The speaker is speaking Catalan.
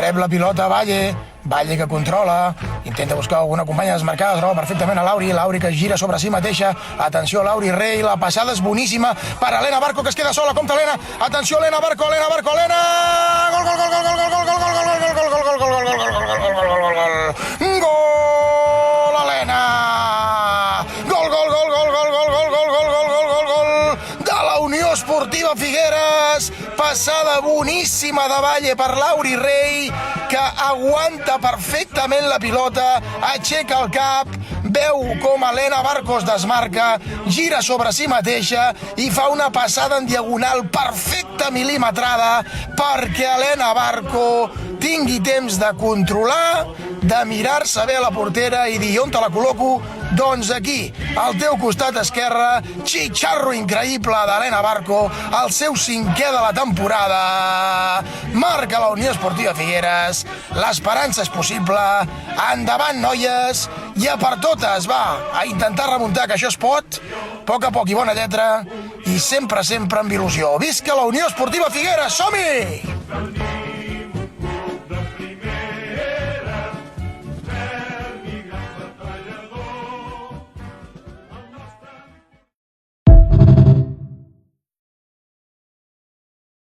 rep la pilota Valle, Valle que controla, intenta buscar alguna companya desmarcada, troba perfectament a Lauri, Lauri que gira sobre si mateixa, atenció Lauri Rey, la passada és boníssima per Elena Barco que es queda sola, compta Elena, atenció Elena Barco, Elena, gol, gol, gol, gol, gol, gol, gol, gol, gol, gol, gol, gol, gol, gol, gol, Elena, gol, gol, gol, gol, gol, gol, gol, gol, gol, gol, gol, gol, gol, de la Unió Esportiva Figueres, passada boníssima de Valle per Lauri Rey, que aguanta perfectament la pilota, aixeca el cap, veu com Elena Barco es desmarca, gira sobre si mateixa i fa una passada en diagonal perfecta mil·limetrada perquè Elena Barco tingui temps de controlar, de mirar-se bé a la portera i dir on te la col·loco? Doncs aquí, al teu costat esquerre, xitxarro increïble d'Elena Barco, el seu 5è de la temporada. Marca la Unió Esportiva Figueres, l'esperança és possible, endavant noies, i a per totes, va, a intentar remuntar, que això es pot, a poc i bona lletra, i sempre, sempre amb il·lusió. Visca la Unió Esportiva Figueres, som-hi!